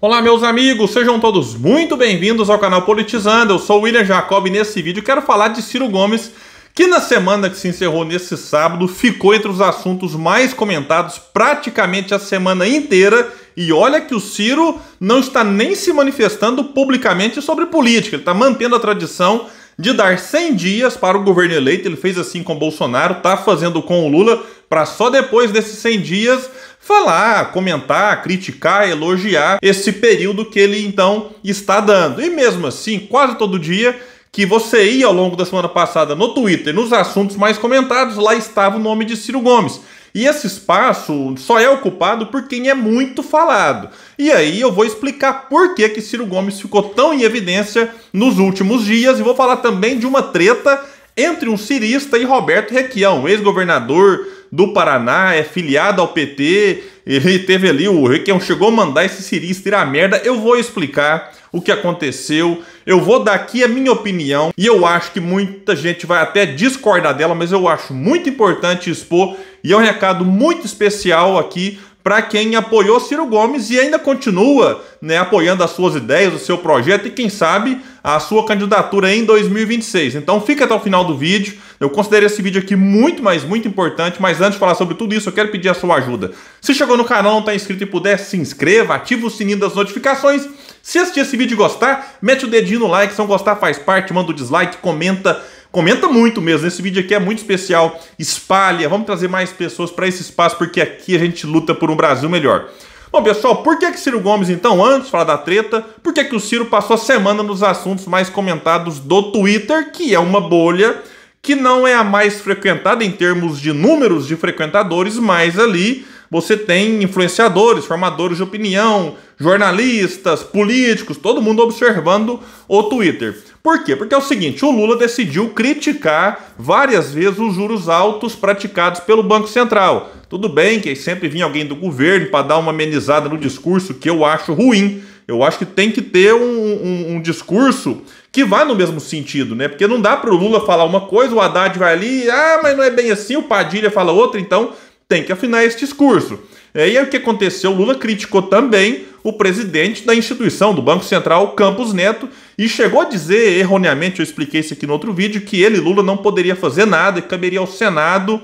Olá meus amigos, sejam todos muito bem-vindos ao canal Politizando. Eu sou o William Jacob e nesse vídeo quero falar de Ciro Gomes, que na semana que se encerrou nesse sábado ficou entre os assuntos mais comentados praticamente a semana inteira. E olha que o Ciro não está nem se manifestando publicamente sobre política, ele está mantendo a tradição de dar 100 dias para o governo eleito. Ele fez assim com o Bolsonaro, está fazendo com o Lula, para só depois desses 100 dias falar, comentar, criticar, elogiar esse período que ele então está dando. E mesmo assim, quase todo dia que você ia ao longo da semana passada no Twitter, nos assuntos mais comentados, lá estava o nome de Ciro Gomes. E esse espaço só é ocupado por quem é muito falado. E aí eu vou explicar por que Ciro Gomes ficou tão em evidência nos últimos dias e vou falar também de uma treta entre um cirista e Roberto Requião, ex-governador do Paraná, é filiado ao PT. Ele teve ali, o Requião chegou a mandar esse cirista ir à merda. Eu vou explicar o que aconteceu, eu vou dar aqui a minha opinião e eu acho que muita gente vai até discordar dela, mas eu acho muito importante expor e é um recado muito especial aqui para quem apoiou Ciro Gomes e ainda continua, apoiando as suas ideias, o seu projeto e quem sabe a sua candidatura em 2026. Então fica até o final do vídeo. Eu considero esse vídeo aqui muito importante, mas antes de falar sobre tudo isso eu quero pedir a sua ajuda. Se chegou no canal, não está inscrito e puder, se inscreva, ativa o sininho das notificações. Se assistir esse vídeo e gostar, mete o dedinho no like, se não gostar faz parte, manda o dislike, comenta muito mesmo, esse vídeo aqui é muito especial, espalha, vamos trazer mais pessoas para esse espaço, porque aqui a gente luta por um Brasil melhor. Bom pessoal, por que Ciro Gomes então, antes de falar da treta, por que o Ciro passou a semana nos assuntos mais comentados do Twitter, que é uma bolha que não é a mais frequentada em termos de números de frequentadores, mas ali você tem influenciadores, formadores de opinião, jornalistas, políticos, todo mundo observando o Twitter. Por quê? Porque é o seguinte, o Lula decidiu criticar várias vezes os juros altos praticados pelo Banco Central. Tudo bem que sempre vinha alguém do governo para dar uma amenizada no discurso, que eu acho ruim. Eu acho que tem que ter um discurso que vá no mesmo sentido, Porque não dá para o Lula falar uma coisa, o Haddad vai ali, mas não é bem assim, o Padilha fala outra, então tem que afinar esse discurso. E aí o que aconteceu? O Lula criticou também o presidente da instituição, do Banco Central, Campos Neto, e chegou a dizer, erroneamente, eu expliquei isso aqui no outro vídeo, que ele, Lula, não poderia fazer nada, que caberia ao Senado,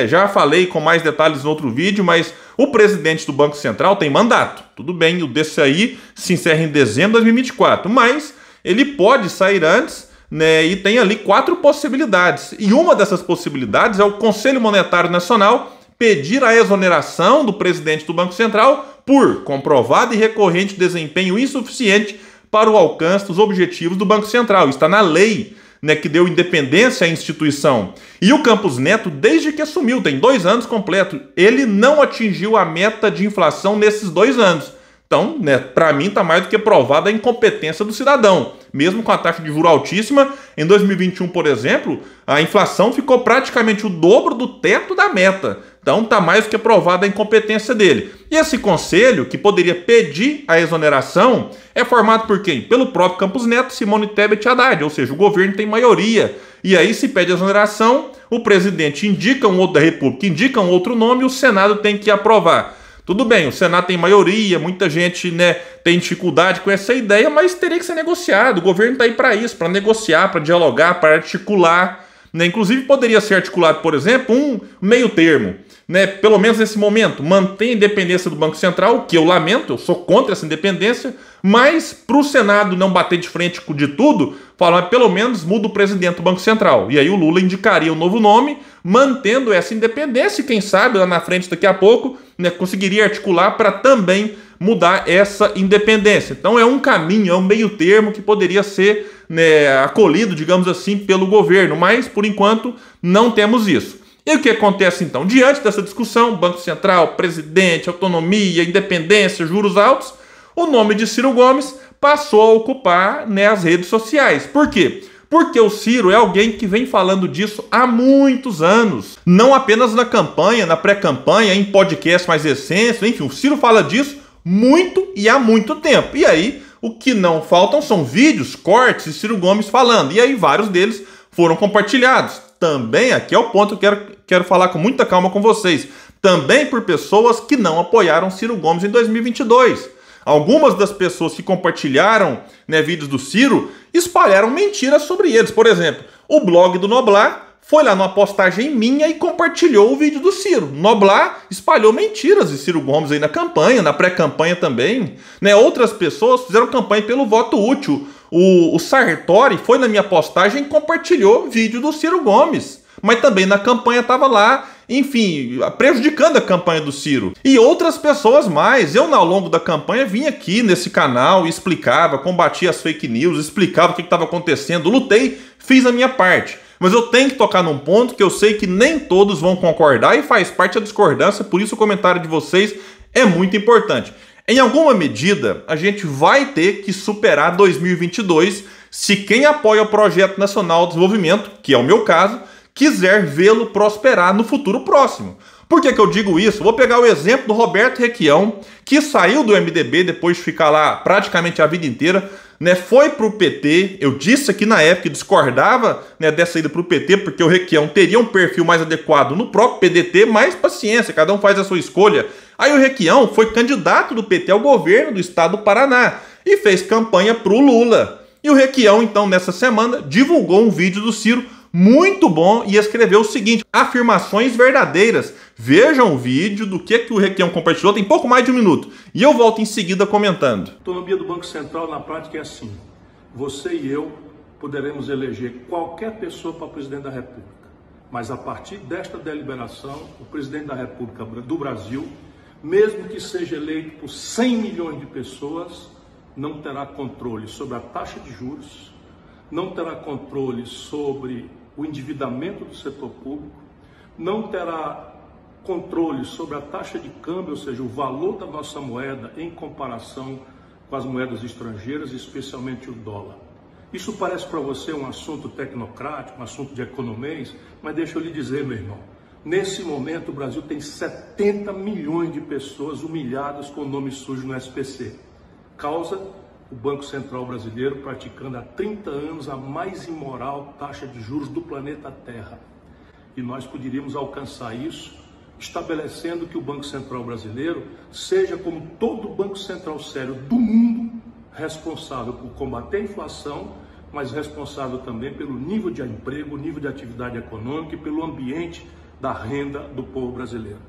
Já falei com mais detalhes no outro vídeo, mas o presidente do Banco Central tem mandato. Tudo bem, o desse aí se encerra em dezembro de 2024, mas ele pode sair antes, e tem ali 4 possibilidades. E uma dessas possibilidades é o Conselho Monetário Nacional pedir a exoneração do presidente do Banco Central por comprovado e recorrente desempenho insuficiente para o alcance dos objetivos do Banco Central. Está na lei, que deu independência à instituição. E o Campos Neto, desde que assumiu, tem 2 anos completos, ele não atingiu a meta de inflação nesses 2 anos. Então, para mim, está mais do que provada a incompetência do cidadão. Mesmo com a taxa de juros altíssima, em 2021, por exemplo, a inflação ficou praticamente o dobro do teto da meta. Então, está mais do que provada a incompetência dele. E esse conselho, que poderia pedir a exoneração, é formado por quem? Pelo próprio Campos Neto, Simone Tebet e Haddad, ou seja, o governo tem maioria. E aí, se pede a exoneração, o presidente indica um outro da República, indica um outro nome e o Senado tem que aprovar. Tudo bem, o Senado tem maioria, muita gente tem dificuldade com essa ideia, mas teria que ser negociado. O governo está aí para isso, para negociar, para dialogar, para articular. Inclusive poderia ser articulado, por exemplo, um meio termo. Pelo menos nesse momento, mantém a independência do Banco Central, que eu lamento, eu sou contra essa independência, mas para o Senado não bater de frente de tudo, falar pelo menos muda o presidente do Banco Central. E aí o Lula indicaria um novo nome, mantendo essa independência e quem sabe lá na frente daqui a pouco conseguiria articular para também mudar essa independência. Então é um caminho, é um meio termo que poderia ser acolhido, digamos assim, pelo governo, mas por enquanto não temos isso. E o que acontece então? Diante dessa discussão, Banco Central, presidente, autonomia, independência, juros altos, o nome de Ciro Gomes passou a ocupar as redes sociais. Por quê? Porque o Ciro é alguém que vem falando disso há muitos anos. Não apenas na campanha, na pré-campanha, em podcast mais recentes, enfim, o Ciro fala disso muito e há muito tempo. E aí, o que não faltam são vídeos, cortes de Ciro Gomes falando. E aí, vários deles foram compartilhados. Também, aqui é o ponto que eu quero falar com muita calma com vocês, também por pessoas que não apoiaram Ciro Gomes em 2022. Algumas das pessoas que compartilharam, né, vídeos do Ciro espalharam mentiras sobre eles. Por exemplo, o blog do Noblar foi lá numa postagem minha e compartilhou o vídeo do Ciro. Noblar espalhou mentiras de Ciro Gomes aí na campanha, na pré-campanha também. Né? Outras pessoas fizeram campanha pelo voto útil. O Sartori foi na minha postagem e compartilhou vídeo do Ciro Gomes. Mas também na campanha estava lá, enfim, prejudicando a campanha do Ciro. E outras pessoas mais. Eu, ao longo da campanha, vim aqui nesse canal e explicava, combatia as fake news, explicava o que estava acontecendo, lutei, fiz a minha parte. Mas eu tenho que tocar num ponto que eu sei que nem todos vão concordar e faz parte da discordância, por isso o comentário de vocês é muito importante. Em alguma medida, a gente vai ter que superar 2022 se quem apoia o Projeto Nacional de Desenvolvimento, que é o meu caso, quiser vê-lo prosperar no futuro próximo. Por que eu digo isso? Vou pegar o exemplo do Roberto Requião, que saiu do MDB depois de ficar lá praticamente a vida inteira, né, foi para o PT. Eu disse aqui na época que discordava, né, dessa ida para o PT, porque o Requião teria um perfil mais adequado no próprio PDT, mas paciência, cada um faz a sua escolha. Aí o Requião foi candidato do PT ao governo do estado do Paraná e fez campanha para o Lula. E o Requião, então, nessa semana, divulgou um vídeo do Ciro muito bom e escreveu o seguinte: afirmações verdadeiras. Vejam o vídeo do que o Requião compartilhou, tem pouco mais de 1 minuto. E eu volto em seguida comentando. A autonomia do Banco Central na prática é assim: você e eu poderemos eleger qualquer pessoa para presidente da República, mas a partir desta deliberação, o presidente da República do Brasil, mesmo que seja eleito por 100 milhões de pessoas, não terá controle sobre a taxa de juros, não terá controle sobre o endividamento do setor público, não terá controle sobre a taxa de câmbio, ou seja, o valor da nossa moeda em comparação com as moedas estrangeiras, especialmente o dólar. Isso parece para você um assunto tecnocrático, um assunto de economês, mas deixa eu lhe dizer, meu irmão, nesse momento o Brasil tem 70 milhões de pessoas humilhadas com o nome sujo no SPC. Causa o Banco Central brasileiro praticando há 30 anos a mais imoral taxa de juros do planeta Terra. E nós poderíamos alcançar isso estabelecendo que o Banco Central brasileiro seja, como todo Banco Central sério do mundo, responsável por combater a inflação, mas responsável também pelo nível de emprego, nível de atividade econômica e pelo ambiente da renda do povo brasileiro.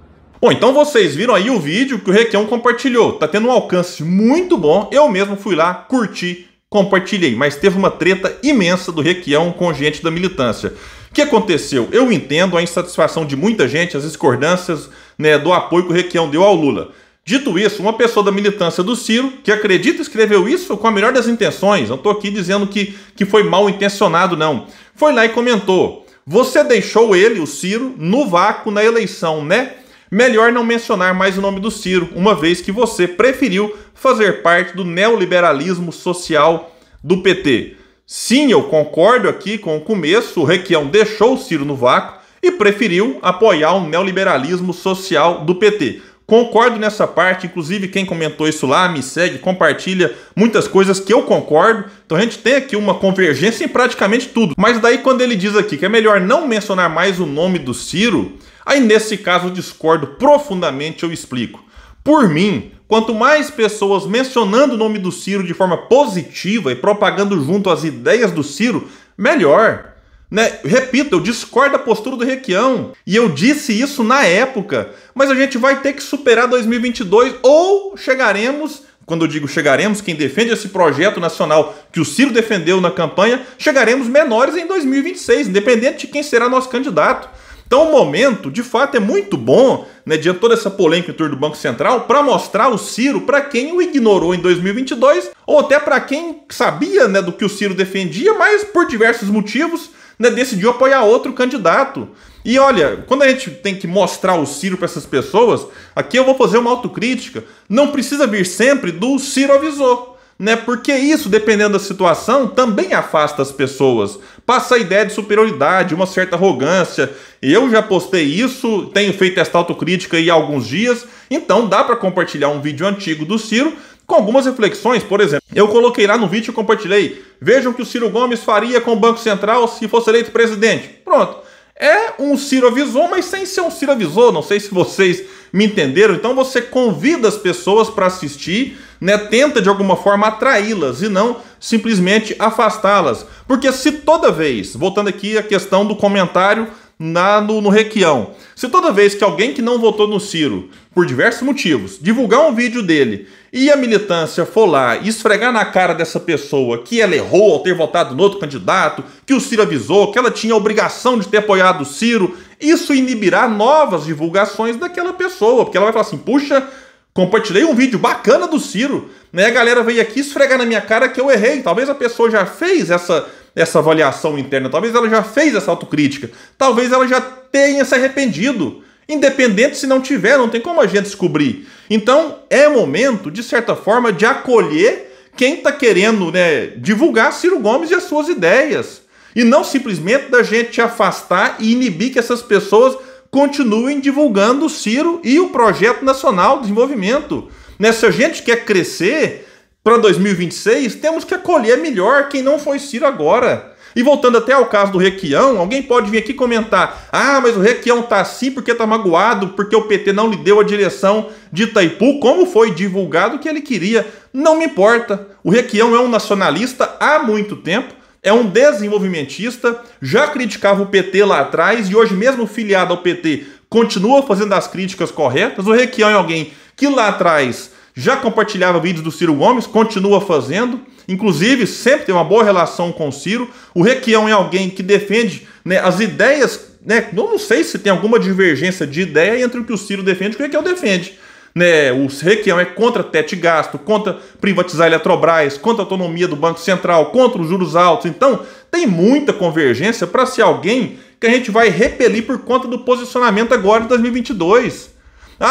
Bom, então vocês viram aí o vídeo que o Requião compartilhou. Tá tendo um alcance muito bom. Eu mesmo fui lá, curti, compartilhei. Mas teve uma treta imensa do Requião com gente da militância. O que aconteceu? Eu entendo a insatisfação de muita gente, as discordâncias, né, do apoio que o Requião deu ao Lula. Dito isso, uma pessoa da militância do Ciro, que acredita escreveu isso com a melhor das intenções, não estou aqui dizendo que foi mal intencionado, não. Foi lá e comentou: você deixou ele, o Ciro, no vácuo na eleição, né? Melhor não mencionar mais o nome do Ciro, uma vez que você preferiu fazer parte do neoliberalismo social do PT. Sim, eu concordo aqui com o começo, o Requião deixou o Ciro no vácuo e preferiu apoiar o neoliberalismo social do PT. Concordo nessa parte, inclusive quem comentou isso lá, me segue, compartilha muitas coisas que eu concordo. Então a gente tem aqui uma convergência em praticamente tudo. Mas daí quando ele diz aqui que é melhor não mencionar mais o nome do Ciro, aí nesse caso eu discordo profundamente, eu explico. Por mim, quanto mais pessoas mencionando o nome do Ciro de forma positiva e propagando junto as ideias do Ciro, melhor. Né? Repito, eu discordo da postura do Requião. E eu disse isso na época. Mas a gente vai ter que superar 2022 ou chegaremos, quando eu digo chegaremos, quem defende esse projeto nacional que o Ciro defendeu na campanha, chegaremos menores em 2026, independente de quem será nosso candidato. Então o momento, de fato, é muito bom, né, diante de toda essa polêmica em torno do Banco Central, para mostrar o Ciro para quem o ignorou em 2022, ou até para quem sabia, né, do que o Ciro defendia, mas por diversos motivos, né, decidiu apoiar outro candidato. E olha, quando a gente tem que mostrar o Ciro para essas pessoas, aqui eu vou fazer uma autocrítica, não precisa vir sempre do Ciro avisou. Né? Porque isso, dependendo da situação, também afasta as pessoas. Passa a ideia de superioridade, uma certa arrogância. Eu já postei isso, tenho feito esta autocrítica aí há alguns dias, então dá para compartilhar um vídeo antigo do Ciro com algumas reflexões. Por exemplo, eu coloquei lá no vídeo e compartilhei: vejam o que o Ciro Gomes faria com o Banco Central se fosse eleito presidente. Pronto. É um Ciro avisou, mas sem ser um Ciro avisou. Não sei se vocês Me entenderam? Então você convida as pessoas para assistir, né? Tenta de alguma forma atraí-las e não simplesmente afastá-las. Porque se toda vez, voltando aqui à questão do comentário no Requião, se toda vez que alguém que não votou no Ciro, por diversos motivos, divulgar um vídeo dele e a militância for lá e esfregar na cara dessa pessoa que ela errou ao ter votado no outro candidato, que o Ciro avisou, que ela tinha a obrigação de ter apoiado o Ciro, isso inibirá novas divulgações daquela pessoa, porque ela vai falar assim, puxa, compartilhei um vídeo bacana do Ciro, né? A galera veio aqui esfregar na minha cara que eu errei. Talvez a pessoa já fez essa avaliação interna, talvez ela já fez essa autocrítica, talvez ela já tenha se arrependido. Independente se não tiver, não tem como a gente descobrir. Então é momento, de certa forma, de acolher quem está querendo, né, divulgar Ciro Gomes e as suas ideias. E não simplesmente da gente afastar e inibir que essas pessoas continuem divulgando o Ciro e o Projeto Nacional de Desenvolvimento. Né? Se a gente quer crescer para 2026, temos que acolher melhor quem não foi Ciro agora. E voltando até ao caso do Requião, alguém pode vir aqui comentar, mas o Requião tá assim porque tá magoado, porque o PT não lhe deu a direção de Itaipu, como foi divulgado que ele queria. Não me importa. O Requião é um nacionalista há muito tempo, é um desenvolvimentista, já criticava o PT lá atrás e hoje mesmo filiado ao PT continua fazendo as críticas corretas. O Requião é alguém que lá atrás já compartilhava vídeos do Ciro Gomes, continua fazendo, inclusive sempre tem uma boa relação com o Ciro. O Requião é alguém que defende, né, as ideias, né, eu não sei se tem alguma divergência de ideia entre o que o Ciro defende e o que o Requião defende. Né, o Requião é contra teto de gasto, contra privatizar a Eletrobras, contra a autonomia do Banco Central, contra os juros altos. Então tem muita convergência para ser alguém que a gente vai repelir por conta do posicionamento agora de 2022.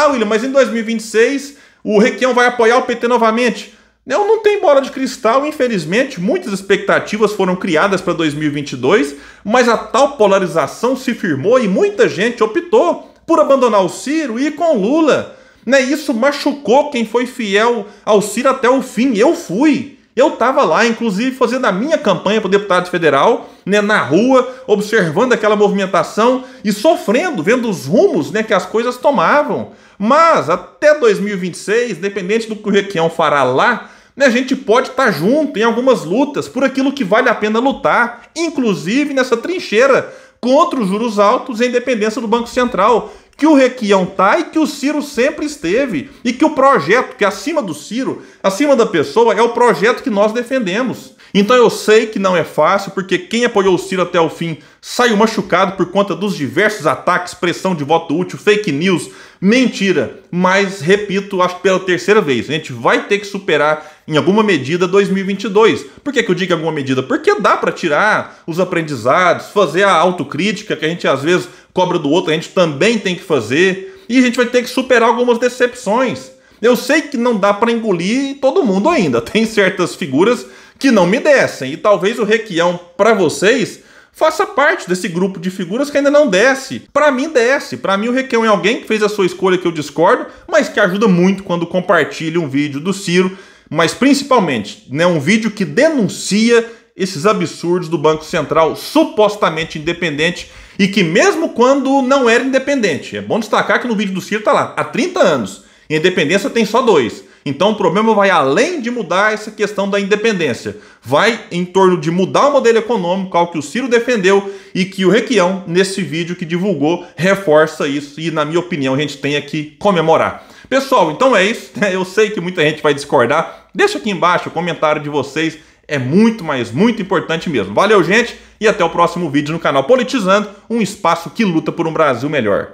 William, mas em 2026 o Requião vai apoiar o PT novamente? Eu não tenho bola de cristal, infelizmente. Muitas expectativas foram criadas para 2022, mas a tal polarização se firmou e muita gente optou por abandonar o Ciro e ir com o Lula. Né? Isso machucou quem foi fiel ao Ciro até o fim. Eu fui. Eu estava lá, inclusive, fazendo a minha campanha para deputado federal, né, na rua, observando aquela movimentação e sofrendo, vendo os rumos, né, que as coisas tomavam. Mas até 2026, independente do que o Requião fará lá, né, a gente pode estar junto em algumas lutas por aquilo que vale a pena lutar, inclusive nessa trincheira contra os juros altos e a independência do Banco Central, que o Requião tá e que o Ciro sempre esteve, e que o projeto, que acima do Ciro, acima da pessoa, é o projeto que nós defendemos. Então eu sei que não é fácil, porque quem apoiou o Ciro até o fim saiu machucado por conta dos diversos ataques, pressão de voto útil, fake news, mentira. Mas, repito, acho que pela terceira vez, a gente vai ter que superar em alguma medida 2022. Por que eu digo em alguma medida? Porque dá para tirar os aprendizados, fazer a autocrítica que a gente às vezes cobra do outro, a gente também tem que fazer, e a gente vai ter que superar algumas decepções. Eu sei que não dá para engolir todo mundo ainda, tem certas figuras que não me descem, e talvez o Requião, para vocês, faça parte desse grupo de figuras que ainda não desce. Para mim, desce. Para mim, o Requião é alguém que fez a sua escolha que eu discordo, mas que ajuda muito quando compartilha um vídeo do Ciro, mas principalmente, né, um vídeo que denuncia esses absurdos do Banco Central supostamente independente e que mesmo quando não era independente, é bom destacar que no vídeo do Ciro está lá, há 30 anos, e a independência tem só 2. Então o problema vai além de mudar essa questão da independência, vai em torno de mudar o modelo econômico, algo que o Ciro defendeu e que o Requião, nesse vídeo que divulgou, reforça isso e, na minha opinião, a gente tem que comemorar. Pessoal, então é isso, né? Eu sei que muita gente vai discordar, deixa aqui embaixo o comentário de vocês, é muito, mas muito importante mesmo. Valeu, gente, e até o próximo vídeo no canal Politizando, um espaço que luta por um Brasil melhor.